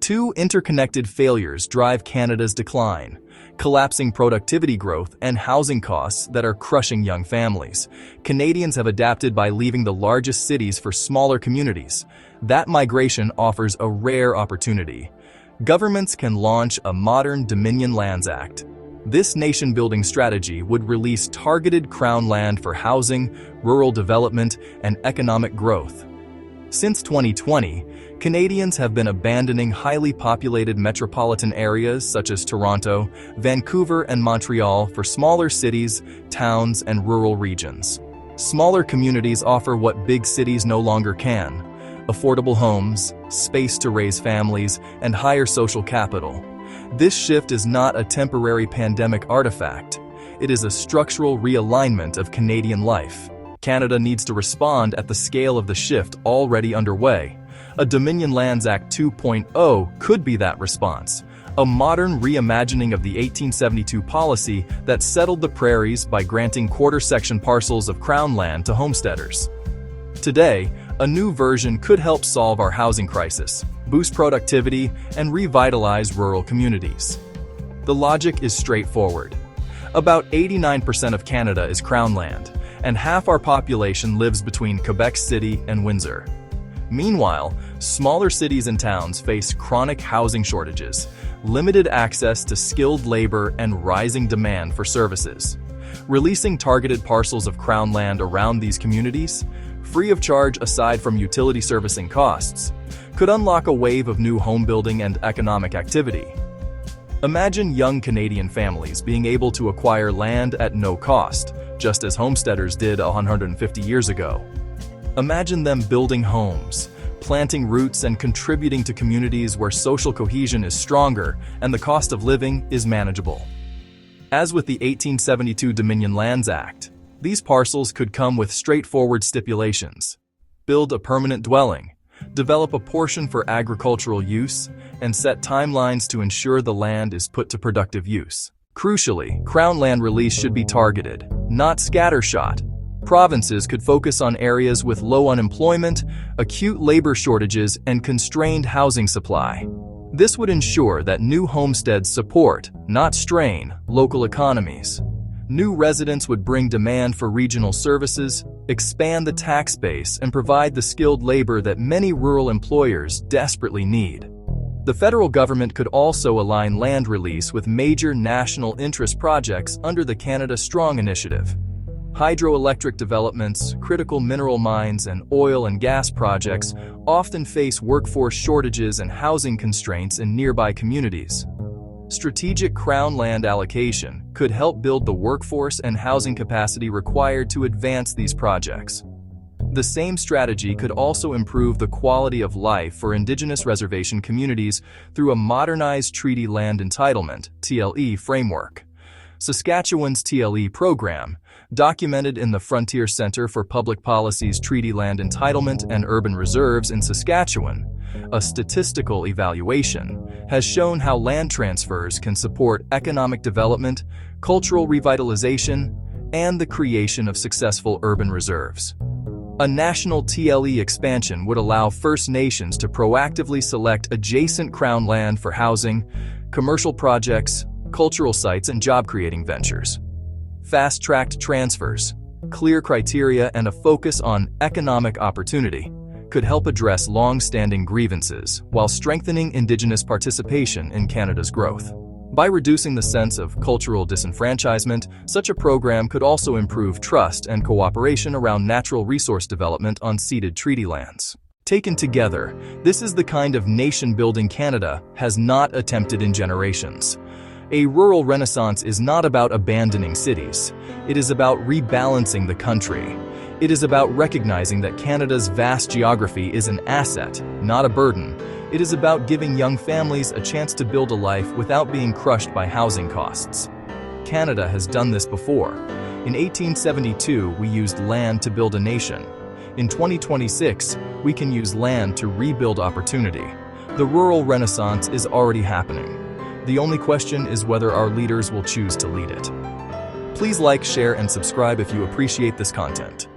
Two interconnected failures drive Canada's decline: collapsing productivity growth and housing costs that are crushing young families. Canadians have adapted by leaving the largest cities for smaller communities. That migration offers a rare opportunity. Governments can launch a modern Dominion Lands Act. This nation-building strategy would release targeted Crown land for housing, rural development, and economic growth. Since 2020, Canadians have been abandoning highly populated metropolitan areas such as Toronto, Vancouver, and Montreal for smaller cities, towns, and rural regions. Smaller communities offer what big cities no longer can: affordable homes, space to raise families, and higher social capital. This shift is not a temporary pandemic artifact. It is a structural realignment of Canadian life. Canada needs to respond at the scale of the shift already underway. A Dominion Lands Act 2.0 could be that response, a modern reimagining of the 1872 policy that settled the prairies by granting quarter-section parcels of Crown land to homesteaders. Today, a new version could help solve our housing crisis, boost productivity, and revitalize rural communities. The logic is straightforward. About 89% of Canada is Crown land, and half our population lives between Quebec City and Windsor. Meanwhile, smaller cities and towns face chronic housing shortages, limited access to skilled labor, and rising demand for services. Releasing targeted parcels of Crown land around these communities, free of charge aside from utility servicing costs, could unlock a wave of new home building and economic activity. Imagine young Canadian families being able to acquire land at no cost, just as homesteaders did 150 years ago. Imagine them building homes, planting roots, and contributing to communities where social cohesion is stronger and the cost of living is manageable. As with the 1872 Dominion Lands Act, these parcels could come with straightforward stipulations: build a permanent dwelling, develop a portion for agricultural use, and set timelines to ensure the land is put to productive use. Crucially, Crown land release should be targeted, not scattershot. Provinces could focus on areas with low unemployment, acute labor shortages, and constrained housing supply. This would ensure that new homesteads support, not strain, local economies. New residents would bring demand for regional services, expand the tax base, and provide the skilled labor that many rural employers desperately need. The federal government could also align land release with major national interest projects under the Canada Strong initiative. Hydroelectric developments, critical mineral mines, and oil and gas projects often face workforce shortages and housing constraints in nearby communities. Strategic Crown land allocation could help build the workforce and housing capacity required to advance these projects. The same strategy could also improve the quality of life for Indigenous reservation communities through a modernized Treaty Land Entitlement (TLE) framework. Saskatchewan's TLE program, documented in the Frontier Centre for Public Policy's Treaty Land Entitlement and Urban Reserves in Saskatchewan, a statistical evaluation, has shown how land transfers can support economic development, cultural revitalization, and the creation of successful urban reserves. A national TLE expansion would allow First Nations to proactively select adjacent Crown land for housing, commercial projects, cultural sites, and job-creating ventures. Fast-tracked transfers, clear criteria, and a focus on economic opportunity could help address long-standing grievances while strengthening Indigenous participation in Canada's growth. By reducing the sense of cultural disenfranchisement, such a program could also improve trust and cooperation around natural resource development on ceded treaty lands. Taken together, this is the kind of nation-building Canada has not attempted in generations. A rural renaissance is not about abandoning cities. It is about rebalancing the country. It is about recognizing that Canada's vast geography is an asset, not a burden. It is about giving young families a chance to build a life without being crushed by housing costs. Canada has done this before. In 1872, we used land to build a nation. In 2026, we can use land to rebuild opportunity. The rural renaissance is already happening. The only question is whether our leaders will choose to lead it. Please like, share, and subscribe if you appreciate this content.